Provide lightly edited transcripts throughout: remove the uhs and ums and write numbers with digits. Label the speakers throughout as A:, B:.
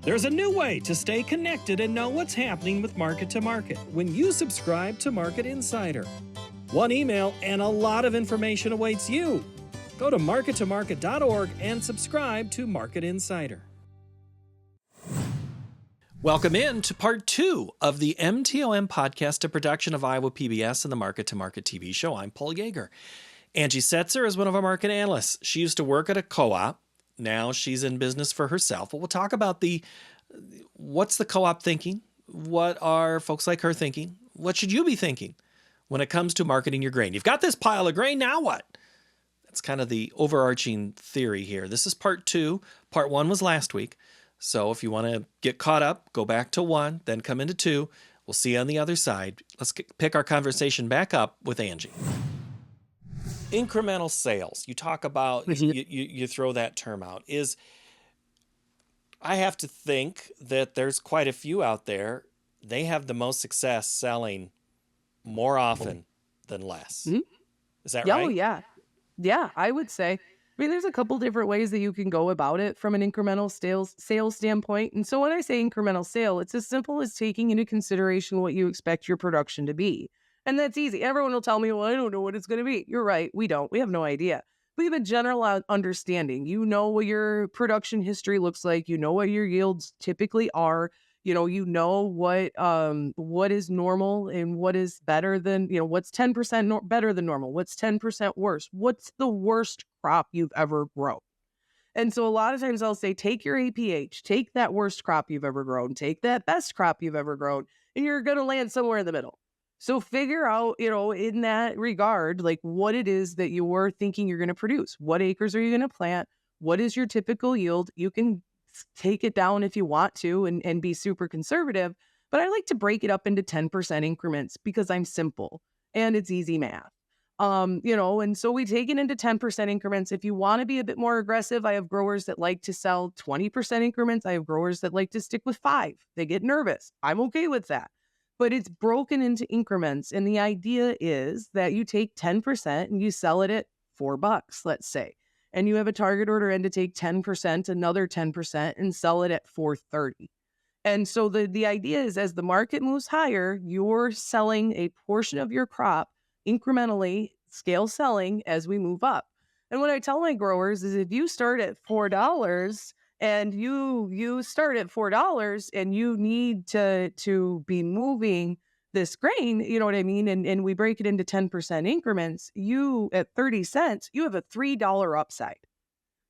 A: There's a new way to stay connected and know what's happening with Market to Market when you subscribe to Market Insider. One email and a lot of information awaits you. Go to markettomarket.org and subscribe to Market Insider. Welcome in to part 2 of the MTOM podcast, a production of Iowa PBS and the Market to Market TV show. I'm Paul Yeager. Angie Setzer is one of our market analysts. She used to work at a co-op. Now she's in business for herself. But we'll talk about what's the co-op thinking? What are folks like her thinking? What should you be thinking when it comes to marketing your grain? You've got this pile of grain, now what? That's kind of the overarching theory here. This is part 2. Part 1 was last week. So if you want to get caught up, go back to 1, then come into 2. We'll see you on the other side. Let's pick our conversation back up with Angie. Incremental sales. You talk about, you throw that term out. I have to think that there's quite a few out there. They have the most success selling more often than less. Mm-hmm. Is that right?
B: Oh, yeah. Yeah, I would say. I mean, there's a couple different ways that you can go about it from an incremental sales standpoint. And so when I say incremental sale, it's as simple as taking into consideration what you expect your production to be. And that's easy. Everyone will tell me, well, I don't know what it's going to be. You're right. We don't. We have no idea. We have a general understanding. You know what your production history looks like. You know what your yields typically are. You know what is normal and what is better than, what's 10% better than normal. What's 10% worse. What's the worst crop you've ever grown? And so a lot of times I'll say, take your APH, take that worst crop you've ever grown, take that best crop you've ever grown, and you're going to land somewhere in the middle. So figure out, in that regard, like what it is that you're thinking you're going to produce. What acres are you going to plant? What is your typical yield? You can take it down if you want to and be super conservative. But I like to break it up into 10% increments because I'm simple and it's easy math. And so we take it into 10% increments. If you want to be a bit more aggressive, I have growers that like to sell 20% increments. I have growers that like to stick with 5. They get nervous. I'm okay with that. But it's broken into increments. And the idea is that you take 10% and you sell it at $4, let's say. And you have a target order end to take 10%, another 10%, and sell it at $4.30. And so the idea is as the market moves higher, you're selling a portion of your crop incrementally, scale selling as we move up. And what I tell my growers is if you start at $4 and you start at $4 and you need to be moving this grain, you know what I mean? And we break it into 10% increments, you at 30 cents, you have a $3 upside.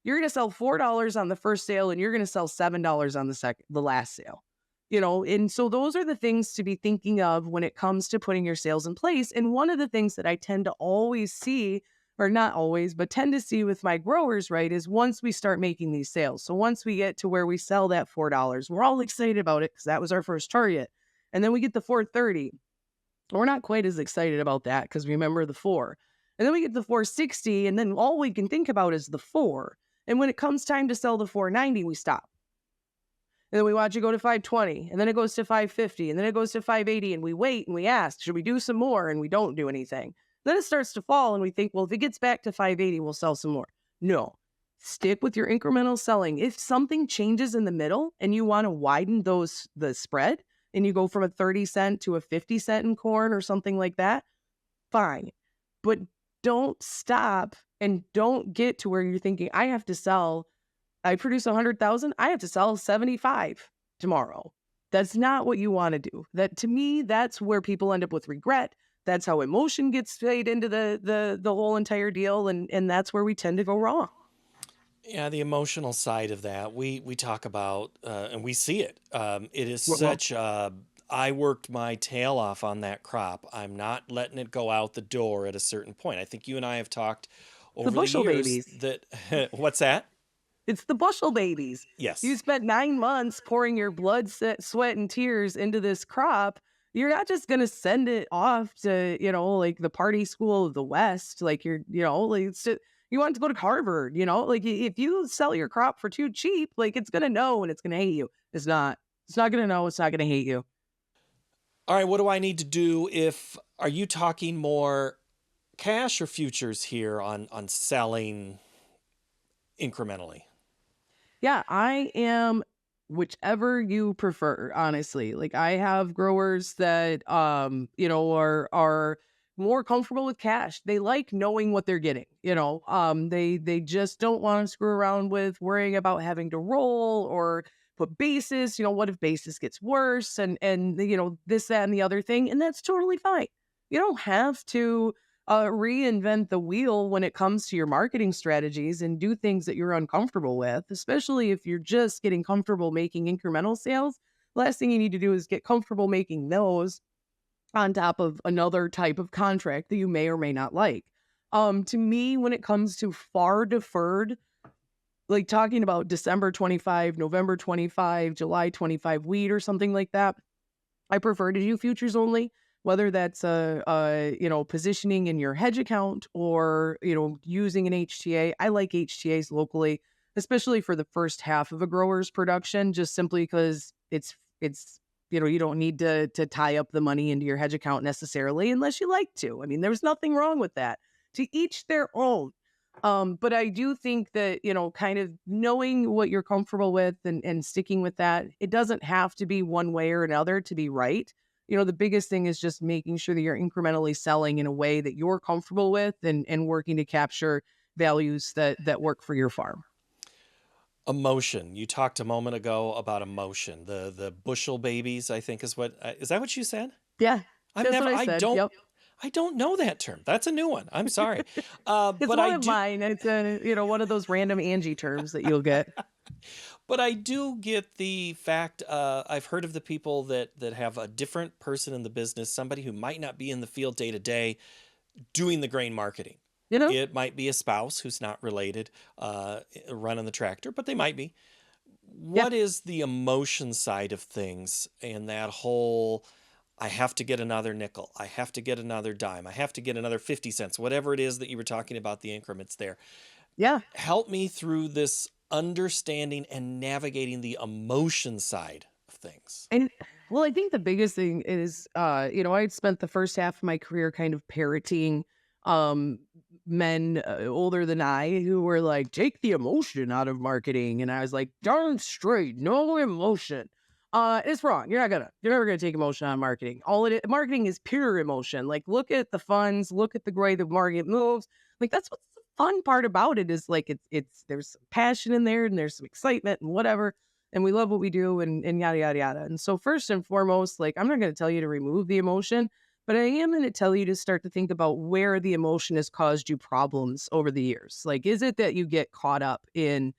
B: You're going to sell $4 on the first sale and you're going to sell $7 on the last sale. And so those are the things to be thinking of when it comes to putting your sales in place. And one of the things that I tend to always see, or not always, but tend to see with my growers, right, is once we start making these sales. So once we get to where we sell that $4, we're all excited about it because that was our first target. And then we get the $4.30. We're not quite as excited about that because remember the 4. And then we get the $4.60, and then all we can think about is the 4. And when it comes time to sell the $4.90, we stop. And then we watch it go to $5.20, and then it goes to $5.50, and then it goes to $5.80, and we wait and we ask, should we do some more? And we don't do anything. Then it starts to fall, and we think, well, if it gets back to $5.80, we'll sell some more. No, stick with your incremental selling. If something changes in the middle and you want to widen the spread, and you go from a 30 cent to a 50 cent in corn or something like that, fine. But don't stop and don't get to where you're thinking, I produce 100,000, I have to sell 75 tomorrow. That's not what you want to do. That, to me, that's where people end up with regret. That's how emotion gets played into the whole entire deal, and that's where we tend to go wrong.
A: Yeah, the emotional side of that, we talk about, and we see it. It is such, I worked my tail off on that crop. I'm not letting it go out the door at a certain point. I think you and I have talked over the bushel years babies. That, what's that?
B: It's the bushel babies.
A: Yes.
B: You spent 9 months pouring your blood, sweat, and tears into this crop. You're not just going to send it off to, like the party school of the West. Like you want to go to Harvard, like if you sell your crop for too cheap, like it's going to know and it's going to hate you. It's not going to know. It's not going to hate you.
A: All right. What do I need to do are you talking more cash or futures here on selling incrementally?
B: Yeah, I am whichever you prefer, honestly. Like I have growers that are more comfortable with cash. They like knowing what they're getting, they just don't want to screw around with worrying about having to roll or put basis, what if basis gets worse and this, that, and the other thing. And that's totally fine. You don't have to reinvent the wheel when it comes to your marketing strategies and do things that you're uncomfortable with, especially if you're just getting comfortable making incremental sales. Last thing you need to do is get comfortable making those on top of another type of contract that you may or may not like. To me, when it comes to far deferred, like talking about December 25, November 25, July 25 wheat or something like that, I prefer to do futures only, whether that's positioning in your hedge account or using an HTA. I like HTAs locally, especially for the first half of a grower's production, just simply because it's you don't need to tie up the money into your hedge account necessarily unless you like to. I mean, there's nothing wrong with that. To each their own. But I do think that, kind of knowing what you're comfortable with and sticking with that, it doesn't have to be one way or another to be right. The biggest thing is just making sure that you're incrementally selling in a way that you're comfortable with and working to capture values that work for your farm.
A: Emotion. You talked a moment ago about emotion. The bushel babies, I think is that what you said?
B: Yeah,
A: I've
B: that's what
A: never,
B: I said. Yep.
A: I don't know that term. That's a new one. I'm sorry.
B: It's
A: But
B: one
A: I
B: of
A: do,
B: mine. It's one of those random Angie terms that you'll get.
A: but I do get the fact. I've heard of the people that have a different person in the business, somebody who might not be in the field day to day doing the grain marketing.
B: You know?
A: It might be a spouse who's not related, running the tractor, but they might be.
B: Yeah.
A: What is the emotion side of things and that whole I have to get another nickel, I have to get another dime, I have to get another 50 cents, whatever it is that you were talking about the increments there.
B: Yeah.
A: Help me through this understanding and navigating the emotion side of things.
B: And well, I think the biggest thing is, I'd spent the first half of my career kind of parroting um, men older than I who were like, take the emotion out of marketing. And I was like, darn straight, no emotion. It's wrong. You're never gonna take emotion out of marketing. Marketing is pure emotion. Like, look at the funds, look at the way the market moves. Like, that's what's the fun part about it is like, there's some passion in there and there's some excitement and whatever and we love what we do and yada yada yada. And so first and foremost, like I'm not going to tell you to remove the emotion, but I am going to tell you to start to think about where the emotion has caused you problems over the years. Like, is it that you get caught up in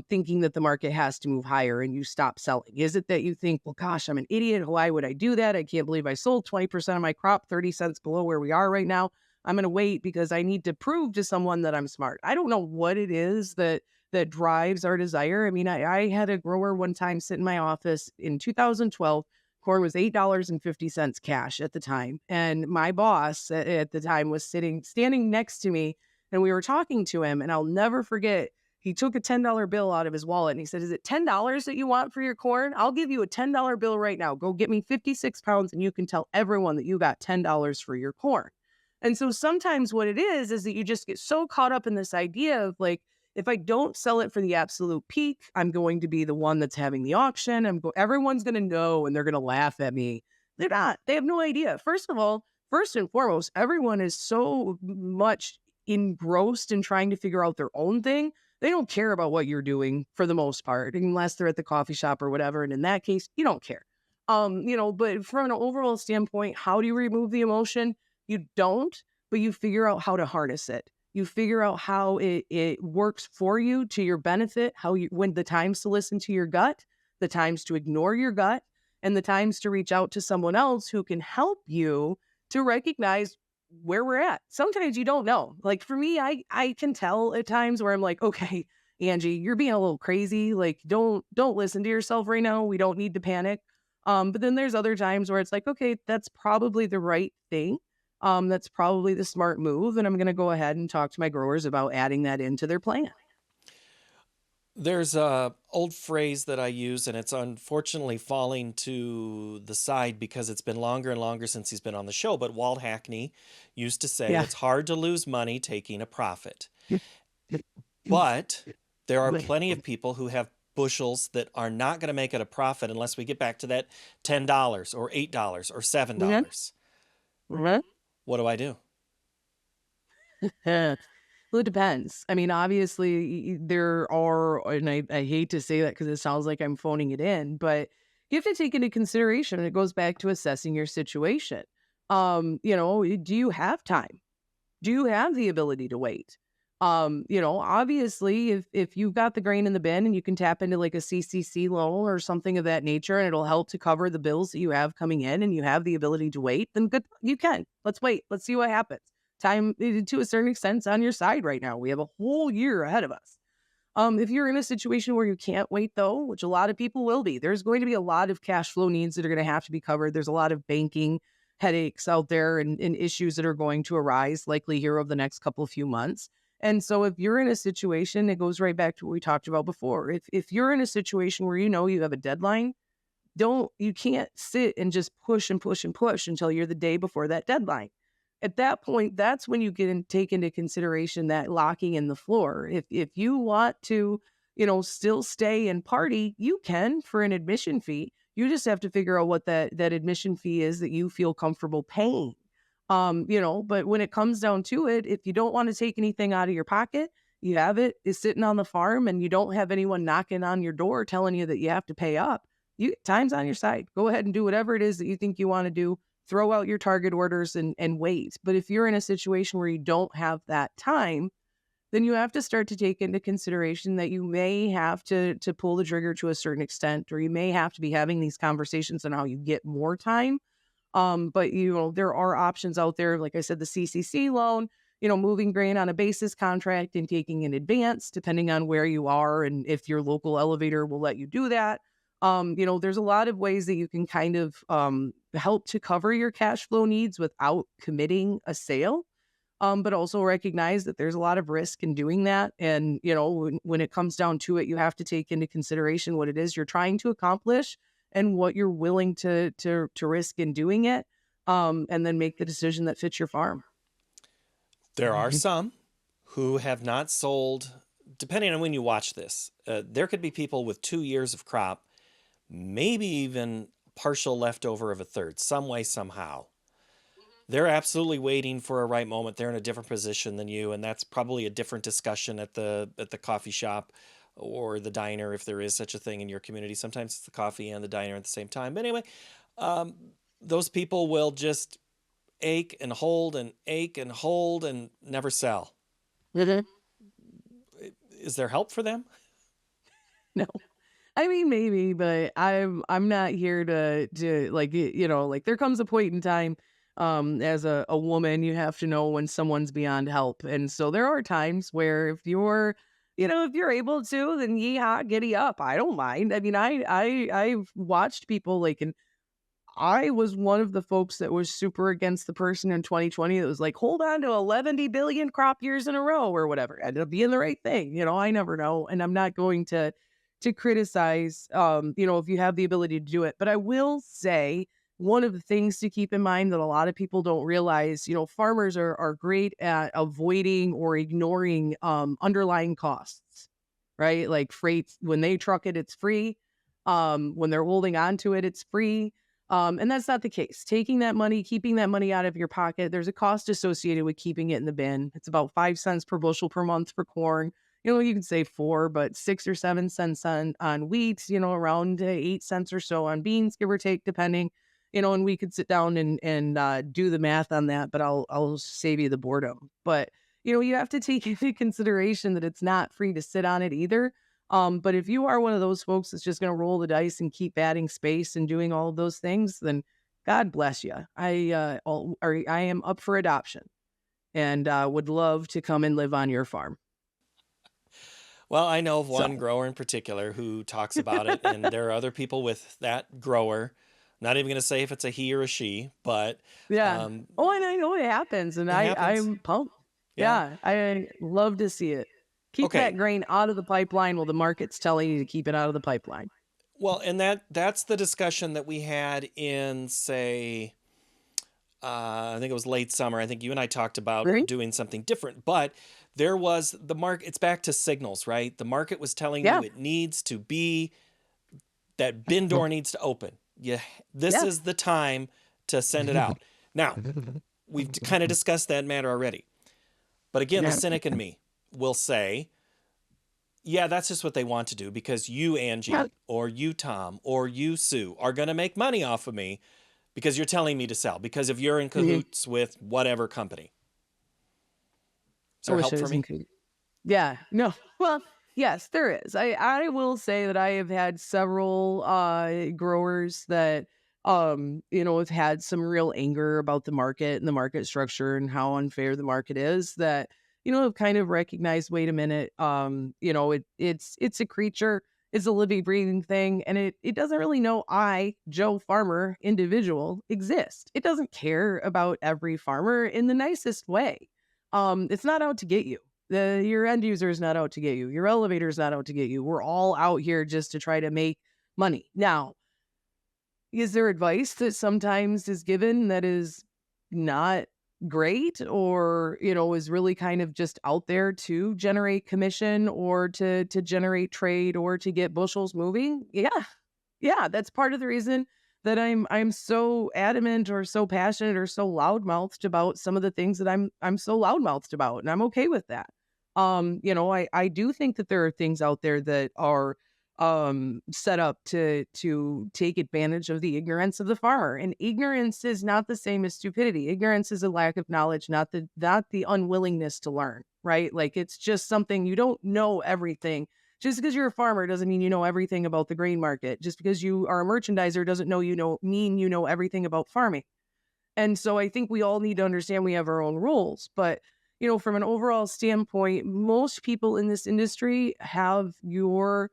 B: thinking that the market has to move higher and you stop selling? Is it that you think, well, gosh, I'm an idiot. Why would I do that? I can't believe I sold 20% of my crop 30 cents below where we are right now. I'm going to wait because I need to prove to someone that I'm smart. I don't know what it is that drives our desire. I mean, I had a grower one time sit in my office in 2012. Corn was $8.50 cash at the time. And my boss at the time was standing next to me, and we were talking to him. And I'll never forget, he took a $10 bill out of his wallet and he said, is it $10 that you want for your corn? I'll give you a $10 bill right now. Go get me 56 pounds and you can tell everyone that you got $10 for your corn. And so sometimes what it is that you just get so caught up in this idea of like, if I don't sell it for the absolute peak, I'm going to be the one that's having the auction. Everyone's going to know and they're going to laugh at me. They're not. They have no idea. First of all, first and foremost, everyone is so much engrossed in trying to figure out their own thing. They don't care about what you're doing for the most part, unless they're at the coffee shop or whatever. And in that case, you don't care. But from an overall standpoint, how do you remove the emotion? You don't, but you figure out how to harness it. You figure out how it works for you to your benefit, when the times to listen to your gut, the times to ignore your gut, and the times to reach out to someone else who can help you to recognize where we're at. Sometimes you don't know. Like for me, I can tell at times where I'm like, okay, Angie, you're being a little crazy. Like don't listen to yourself right now. We don't need to panic. But then there's other times where it's like, okay, that's probably the right thing. That's probably the smart move. And I'm going to go ahead and talk to my growers about adding that into their plan.
A: There's a old phrase that I use, and it's unfortunately falling to the side because it's been longer and longer since he's been on the show. But Walt Hackney used to say
B: Yeah.
A: it's hard to lose money taking a profit. But there are plenty of people who have bushels that are not going to make it a profit unless we get back to that $10 or $8 or $7.
B: Mhm.
A: What do I do?
B: Well, it depends. I mean, obviously, there are, and I hate to say that because it sounds like I'm phoning it in, but you have to take into consideration, and it goes back to assessing your situation. Do you have time? Do you have the ability to wait? Obviously, if you've got the grain in the bin and you can tap into like a CCC loan or something of that nature, and it'll help to cover the bills that you have coming in, and you have the ability to wait, then good, you can. Let's wait. Let's see what happens. Time to a certain extent is on your side right now. We have a whole year ahead of us. If you're in a situation where you can't wait, though, which a lot of people will be, there's going to be a lot of cash flow needs that are going to have to be covered. There's a lot of banking headaches out there and issues that are going to arise likely here over the next couple of few months. And so if you're in a situation, it goes right back to what we talked about before. If you're in a situation where you know you have a deadline, you can't sit and just push and push and push until you're the day before that deadline. At that point, that's when you take into consideration that locking in the floor. If you want to, still stay and party, you can for an admission fee. You just have to figure out what that admission fee is that you feel comfortable paying. But when it comes down to it, if you don't want to take anything out of your pocket, you have it is sitting on the farm and you don't have anyone knocking on your door telling you that you have to pay up. Time's on your side. Go ahead and do whatever it is that you think you want to do. Throw out your target orders and wait. But if you're in a situation where you don't have that time, then you have to start to take into consideration that you may have to pull the trigger to a certain extent, or you may have to be having these conversations on how you get more time. But there are options out there. Like I said, the CCC loan, moving grain on a basis contract and taking in advance, depending on where you are and if your local elevator will let you do that. There's a lot of ways that you can kind of help to cover your cash flow needs without committing a sale. But also recognize that there's a lot of risk in doing that. And, when it comes down to it, you have to take into consideration what it is you're trying to accomplish and what you're willing to risk in doing it. And then make the decision that fits your farm.
A: There are some who have not sold, depending on when you watch this, there could be people with 2 years of crop, maybe even partial leftover of a third, some way, somehow. They're absolutely waiting for a right moment. They're in a different position than you, and that's probably a different discussion at the coffee shop or the diner, if there is such a thing in your community. Sometimes it's the coffee and the diner at the same time. But anyway, those people will just ache and hold and never sell.
B: Mm-hmm.
A: Is there help for them?
B: No. I mean, maybe, but I'm not here to like, like there comes a point in time, as a woman, you have to know when someone's beyond help. And so there are times where if you're able to, then yeehaw, giddy up. I don't mind. I mean, I've watched people like, and I was one of the folks that was super against the person in 2020 that was like, hold on to 11 billion crop years in a row or whatever. Ended up being the right thing. I never know. And I'm not going to criticize, if you have the ability to do it. But I will say one of the things to keep in mind that a lot of people don't realize, farmers are great at avoiding or ignoring underlying costs, right? Like freight, when they truck it, it's free. When they're holding on to it, it's free. And that's not the case. Taking that money, keeping that money out of your pocket, there's a cost associated with keeping it in the bin. It's about 5 cents per bushel per month for corn. You can say 4, but 6 or 7 cents on wheat, around 8 cents or so on beans, give or take, depending, and we could sit down and do the math on that, but I'll save you the boredom. But, you have to take into consideration that it's not free to sit on it either. But if you are one of those folks that's just going to roll the dice and keep adding space and doing all of those things, then God bless you. I am up for adoption and would love to come and live on your farm.
A: Well, I know of one grower in particular who talks about it, and there are other people with that grower. Not even going to say if it's a he or a she, but
B: yeah. And I know it happens, and I'm pumped. Yeah, I love to see it. Keep that grain out of the pipeline while the market's telling you to keep it out of the pipeline.
A: Well, and that's the discussion that we had in, say, I think it was late summer. I think you and I talked about doing something different, but there was the market. It's back to signals, right? The market was telling you
B: Yeah.
A: it needs to be, that bin door needs to open. Yeah, this
B: Yeah.
A: is the time to send it out. Now, we've kind of discussed that matter already. But again, the
B: Yeah.
A: cynic in me will say, yeah, that's just what they want to do because you,
B: Yeah.
A: Angie, or you, Tom, or you, Sue, are going to make money off of me because you're telling me to sell, because if you're in
B: Mhm.
A: cahoots with whatever company. Is
B: I
A: there
B: wish
A: help
B: I
A: for
B: was
A: me?
B: included. Yeah, no. Well, yes, there is. I will say that I have had several growers that have had some real anger about the market and the market structure and how unfair the market is, that have kind of recognized, wait a minute, it's a creature, it's a living breathing thing, and it doesn't really know I, Joe Farmer, individual, exist. It doesn't care about every farmer in the nicest way. It's not out to get you. Your end user is not out to get you. Your elevator is not out to get you. We're all out here just to try to make money. Now, is there advice that sometimes is given that is not great, or is really kind of just out there to generate commission or to generate trade or to get bushels moving? Yeah, that's part of the reason that I'm so adamant or so passionate or so loudmouthed about some of the things that I'm so loudmouthed about, and I'm okay with that. I do think that there are things out there that are set up to take advantage of the ignorance of the farmer. And ignorance is not the same as stupidity. Ignorance is a lack of knowledge, not the unwillingness to learn, right? Like, it's just something, you don't know everything. Just because you're a farmer doesn't mean you know everything about the grain market. Just because you are a merchandiser doesn't mean you know everything about farming. And so I think we all need to understand we have our own rules. But, from an overall standpoint, most people in this industry have your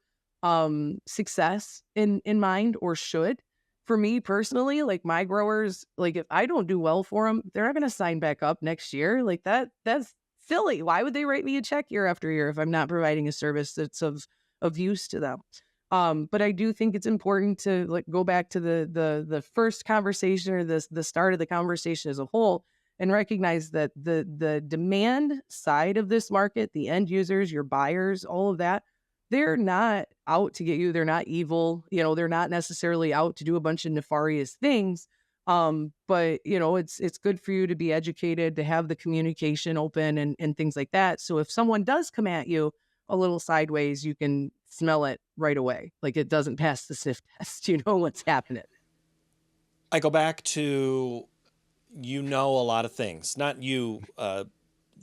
B: success in mind, or should. For me personally, like, my growers, like, if I don't do well for them, they're not going to sign back up next year. Like, that's silly. Why would they write me a check year after year if I'm not providing a service that's of use to them? But I do think it's important to, like, go back to the first conversation, or the start of the conversation as a whole, and recognize that the demand side of this market, the end users, your buyers, all of that, they're not out to get you. They're not evil. They're not necessarily out to do a bunch of nefarious things. But it's good for you to be educated, to have the communication open, and things like that. So if someone does come at you a little sideways, you can smell it right away. Like, it doesn't pass the sniff test. You know what's happening.
A: I go back to, a lot of things, not you
B: Oh,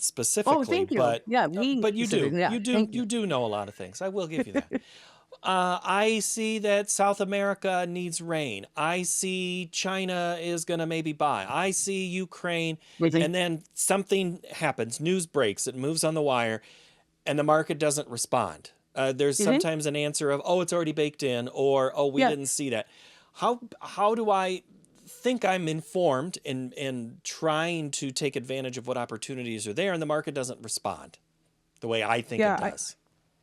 A: specifically,
B: thank you.
A: but
B: Yeah, me
A: but you do,
B: specifically. Yeah, thank you.
A: you do know a lot of things. I will give you that. I see that South America needs rain. I see China is going to maybe buy. I see Ukraine.
B: Amazing.
A: And then something happens, news breaks, it moves on the wire, and the market doesn't respond. There's
B: Mhm.
A: sometimes an answer of, oh, it's already baked in, or, oh, we
B: Yeah.
A: didn't see that. How do I think I'm informed in trying to take advantage of what opportunities are there, and the market doesn't respond the way I think it
B: Yeah.
A: does?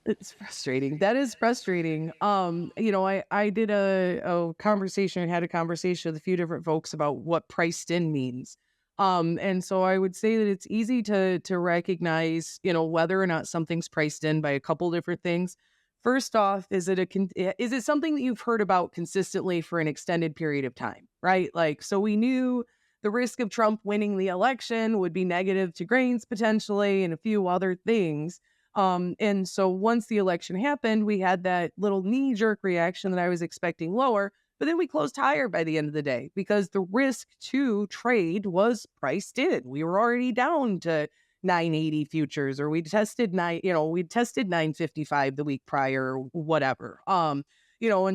B: It's frustrating. That is frustrating. I did a conversation, I had a conversation with a few different folks about what priced in means. And so I would say that it's easy to recognize, whether or not something's priced in by a couple different things. First off, is it something that you've heard about consistently for an extended period of time, right? Like, so we knew the risk of Trump winning the election would be negative to grains potentially, and a few other things. And so once the election happened, we had that little knee jerk reaction that I was expecting lower, but then we closed higher by the end of the day because the risk to trade was priced in. We were already down to 980 futures, or we tested 955 the week prior, or whatever. And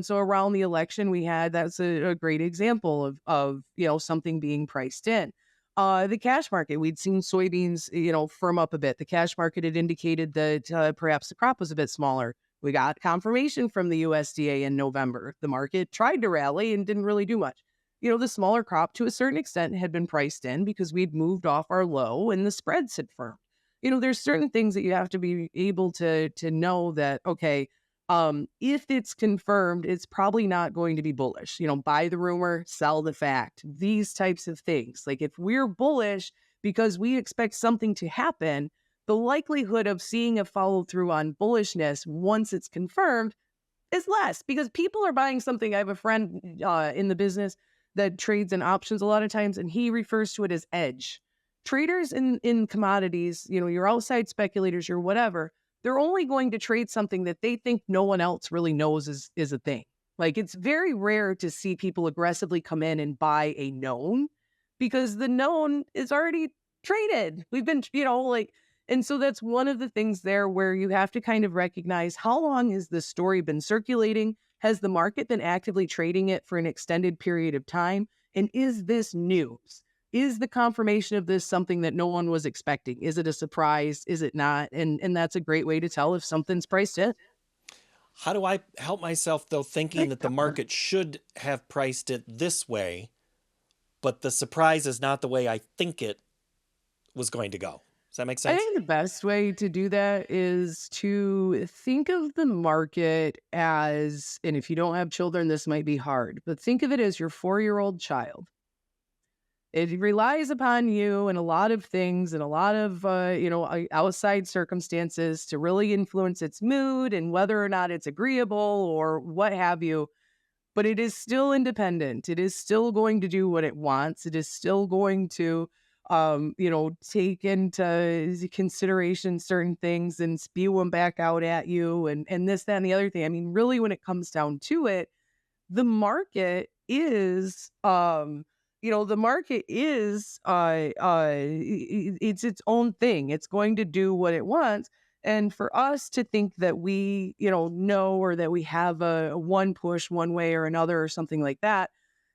B: so around the election, that's a great example of something being priced in. The cash market, we'd seen soybeans, firm up a bit. The cash market had indicated that perhaps the crop was a bit smaller. We got confirmation from the USDA in November. The market tried to rally and didn't really do much. The smaller crop, to a certain extent, had been priced in because we'd moved off our low and the spreads had firmed. There's certain things that you have to be able to know that, okay, if it's confirmed, it's probably not going to be bullish. Buy the rumor, sell the fact. These types of things. Like, if we're bullish because we expect something to happen, the likelihood of seeing a follow through on bullishness once it's confirmed is less, because people are buying something. I have a friend in the business that trades in options a lot of times, and he refers to it as edge. Traders in commodities, your outside speculators, your whatever, they're only going to trade something that they think no one else really knows is a thing. Like, it's very rare to see people aggressively come in and buy a known, because the known is already traded. We've been, and so that's one of the things there where you have to kind of recognize, how long has this story been circulating? Has the market been actively trading it for an extended period of time? And is this news? Is the confirmation of this something that no one was expecting? Is it a surprise? Is it not? And that's a great way to tell if something's priced in.
A: How do I help myself, though, thinking that the market should have priced it this way, but the surprise is not the way I think it was going to go? Does that make
B: I
A: sense?
B: think the best way to do that is to think of the market as, and if you don't have children, this might be hard, but think of it as your 4-year-old child. It relies upon you and a lot of things and a lot of, outside circumstances to really influence its mood and whether or not it's agreeable or what have you. But it is still independent. It is still going to do what it wants. It is still going to, take into consideration certain things and spew them back out at you and this, that, and the other thing. I mean, really, when it comes down to it, the market is, it's its own thing. It's going to do what it wants. And for us to think that we, know, or that we have a one push one way or another or something like that,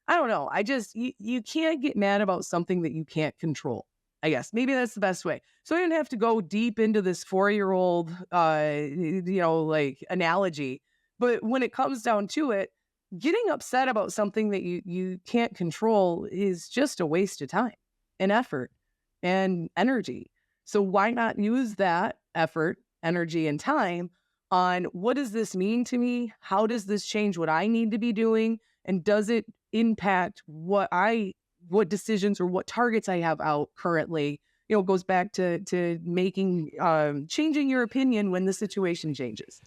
B: I don't know. You can't get mad about something that you can't control. I guess maybe that's the best way. So I didn't have to go deep into this 4-year-old, analogy. But when it comes down to it, getting upset about something that you can't control is just a waste of time and effort and energy. So why not use that effort, energy, and time on, what does this mean to me? How does this change what I need to be doing? And does it impact what decisions or what targets I have out currently? It goes back to making, changing your opinion when the situation changes.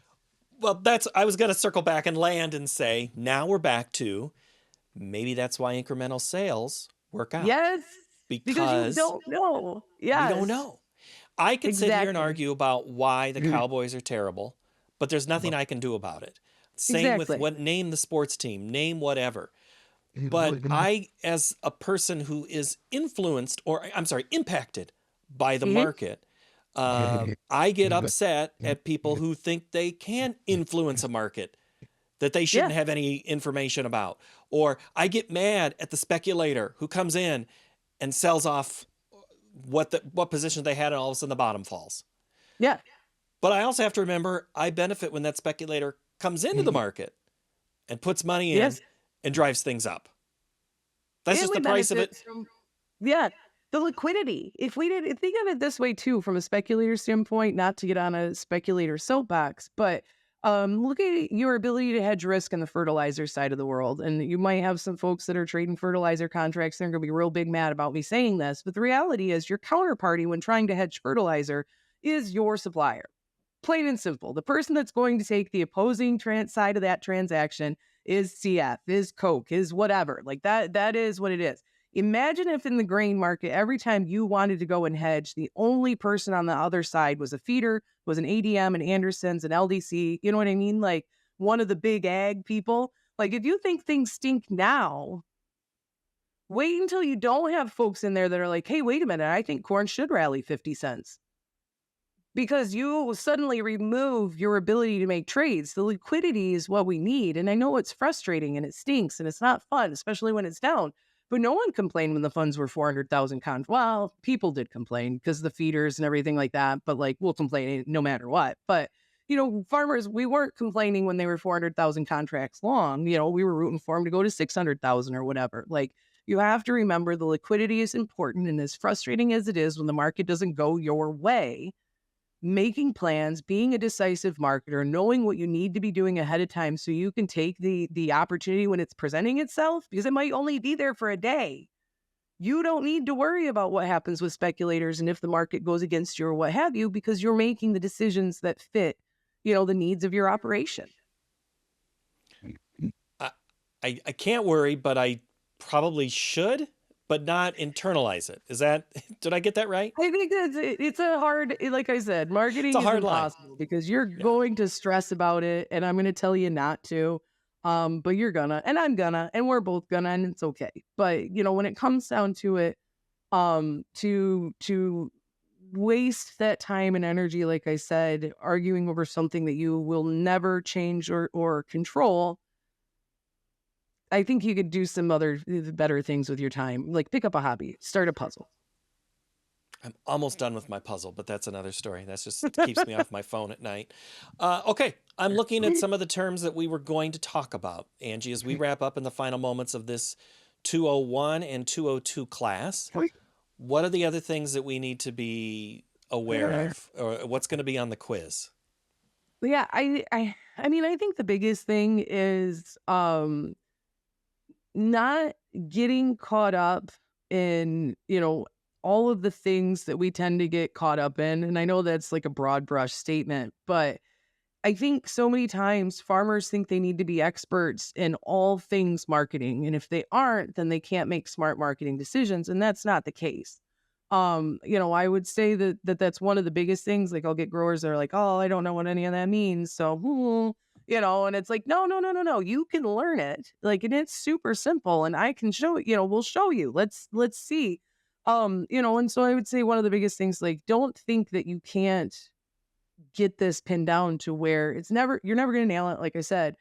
A: Well, I was going to circle back and land and say, now we're back to, maybe that's why incremental sales work out.
B: Yes. Because you
A: Because
B: don't know.
A: we
B: Yes.
A: don't know. I could sit here and
B: Exactly.
A: argue about why the Cowboys are terrible, but there's nothing I can do about it. Same with
B: Exactly.
A: name the sports team, name whatever. But I, as a person who is impacted by the
B: Mhm.
A: market, I get upset at people who think they can influence a market that they shouldn't
B: Yeah.
A: have any information about. Or I get mad at the speculator who comes in and sells off what position they had, and all of a sudden the bottom falls.
B: Yeah.
A: But I also have to remember, I benefit when that speculator comes into the market and puts money in
B: Yes.
A: and drives things up. That's
B: And
A: just
B: we
A: the price of it.
B: benefit from, the liquidity. If we did, think of it this way too, from a speculator standpoint, not to get on a speculator soapbox, but look at your ability to hedge risk in the fertilizer side of the world. And you might have some folks that are trading fertilizer contracts. They're going to be real big mad about me saying this, but the reality is your counterparty when trying to hedge fertilizer is your supplier. Plain and simple. The person that's going to take the opposing side of that transaction is CF, is Coke, is whatever. Like that is what it is. Imagine if in the grain market, every time you wanted to go and hedge, the only person on the other side was a feeder, was an ADM, and Anderson's, and LDC. You know what I mean? Like one of the big ag people. Like, if you think things stink now, wait until you don't have folks in there that are like, hey, wait a minute, I think corn should rally 50 cents. Because you suddenly remove your ability to make trades. The liquidity is what we need. And I know it's frustrating and it stinks and it's not fun, especially when it's down. But no one complained when the funds were 400,000 Well, people did complain because the feeders and everything like that. But like, we'll complain no matter what. But, farmers, we weren't complaining when they were 400,000 contracts long. We were rooting for them to go to 600,000 or whatever. Like, you have to remember the liquidity is important. And as frustrating as it is when the market doesn't go your way, making plans, being a decisive marketer, knowing what you need to be doing ahead of time so you can take the opportunity when it's presenting itself, because it might only be there for a day. you don't need to worry about what happens with speculators and if the market goes against you or what have you, because you're making the decisions that fit, the needs of your operation.
A: I, I can't worry, but I probably should, but not internalize it. Is that, did I get that right?
B: I think it's a hard, like I said,
A: It's
B: marketing
A: a
B: is
A: hard line.
B: impossible because you're
A: Yeah.
B: going to stress about it, and I'm going to tell you not to. But you're gonna, and I'm gonna, and we're both gonna, and it's okay. But when it comes down to it, to waste that time and energy, like I said, arguing over something that you will never change or control, I think you could do some other better things with your time, like pick up a hobby, start a puzzle.
A: I'm almost done with my puzzle, but that's another story. That's just keeps me off my phone at night. Okay, I'm looking at some of the terms that we were going to talk about, Angie, as we wrap up in the final moments of this 201 and 202 class. What are the other things that we need to be aware of, or what's going to be on the quiz?
B: Yeah, I mean, I think the biggest thing is not getting caught up in, all of the things that we tend to get caught up in. And I know that's like a broad brush statement, but I think so many times farmers think they need to be experts in all things marketing. And if they aren't, then they can't make smart marketing decisions. And that's not the case. I would say that's one of the biggest things. Like I'll get growers that are like, oh, I don't know what any of that means. So, and it's like, no, no, no, no, no. You can learn it. Like, and it's super simple and I can show, we'll show you. Let's see. And so I would say one of the biggest things, like, don't think that you can't get this pinned down to where you're never going to nail it. Like I said,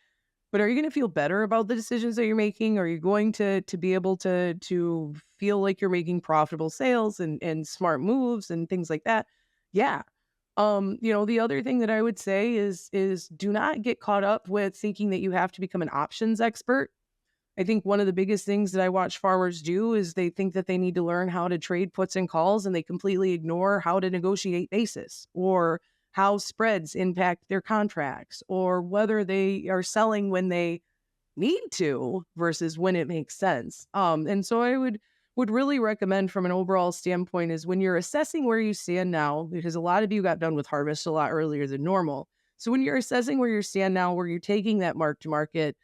B: but are you going to feel better about the decisions that you're making? Are you going to be able to feel like you're making profitable sales and smart moves and things like that? Yeah. The other thing that I would say is do not get caught up with thinking that you have to become an options expert. I think one of the biggest things that I watch farmers do is they think that they need to learn how to trade puts and calls, and they completely ignore how to negotiate basis or how spreads impact their contracts or whether they are selling when they need to versus when it makes sense. And so I would really recommend from an overall standpoint is when you're assessing where you stand now, because a lot of you got done with harvest a lot earlier than normal. So when you're assessing where you stand now, where you're taking that mark to market,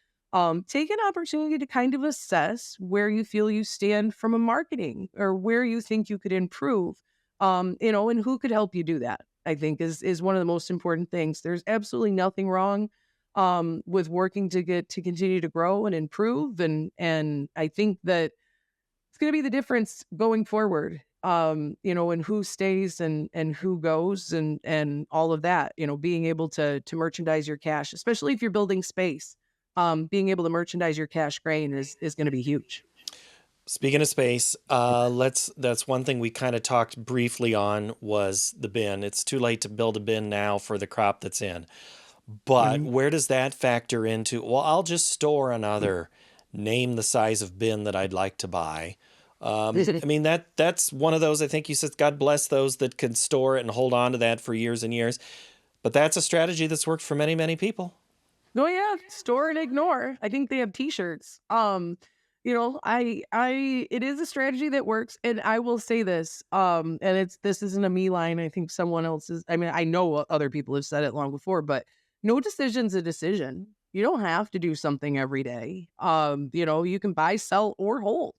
B: take an opportunity to kind of assess where you feel you stand from a marketing or where you think you could improve, and who could help you do that, I think is one of the most important things. There's absolutely nothing wrong with working to continue to grow and improve. And I think that it's going to be the difference going forward, and who stays and who goes and all of that, being able to merchandise your cash, especially if you're building space. Being able to merchandise your cash grain is going to be huge.
A: Speaking of space, that's one thing we kind of talked briefly on was the bin. It's too late to build a bin now for the crop that's in. But where does that factor into? Well, I'll just store another, name the size of bin that I'd like to buy. I mean, that's one of those, I think you said, God bless those that can store it and hold on to that for years and years. But that's a strategy that's worked for many, many people.
B: Oh yeah, store and ignore. I think they have T-shirts. It is a strategy that works, and I will say this. And this isn't a me line. I think someone else is. I mean, I know other people have said it long before, but no decision's a decision. You don't have to do something every day. You can buy, sell, or hold.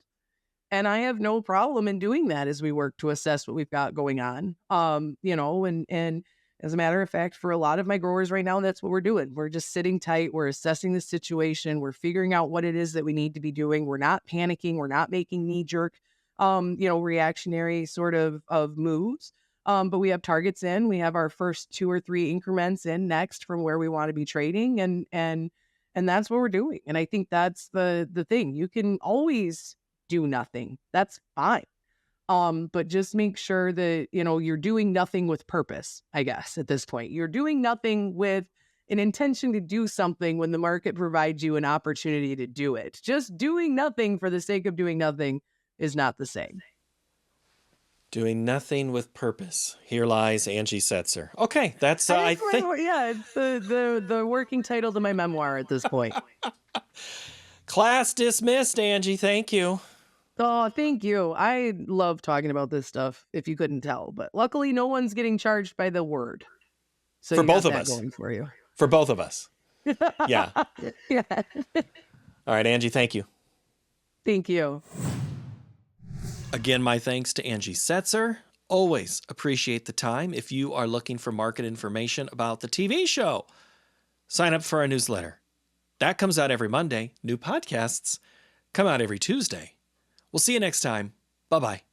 B: And I have no problem in doing that as we work to assess what we've got going on. And as a matter of fact, for a lot of my growers right now, that's what we're doing. We're just sitting tight. We're assessing the situation. We're figuring out what it is that we need to be doing. We're not panicking. We're not making knee-jerk, reactionary sort of moves. But we have targets in. We have our first 2 or 3 increments in next from where we want to be trading, and that's what we're doing. And I think that's the thing. You can always do nothing. That's fine. But just make sure that, you're doing nothing with purpose, I guess, at this point. You're doing nothing with an intention to do something when the market provides you an opportunity to do it. Just doing nothing for the sake of doing nothing is not the same.
A: Doing nothing with purpose. Here lies Angie Setzer. Okay, that's I think.
B: Yeah, it's the working title to my memoir at this point.
A: Class dismissed, Angie. Thank you.
B: Oh, thank you. I love talking about this stuff, if you couldn't tell. But luckily, no one's getting charged by the word. So
A: For
B: you
A: both
B: got
A: of
B: that
A: us.
B: going for you.
A: For both of us. Yeah.
B: Yeah.
A: All right, Angie, thank you.
B: Thank you.
A: Again, my thanks to Angie Setzer. Always appreciate the time. If you are looking for market information about the TV show, sign up for our newsletter. That comes out every Monday. New podcasts come out every Tuesday. We'll see you next time. Bye-bye.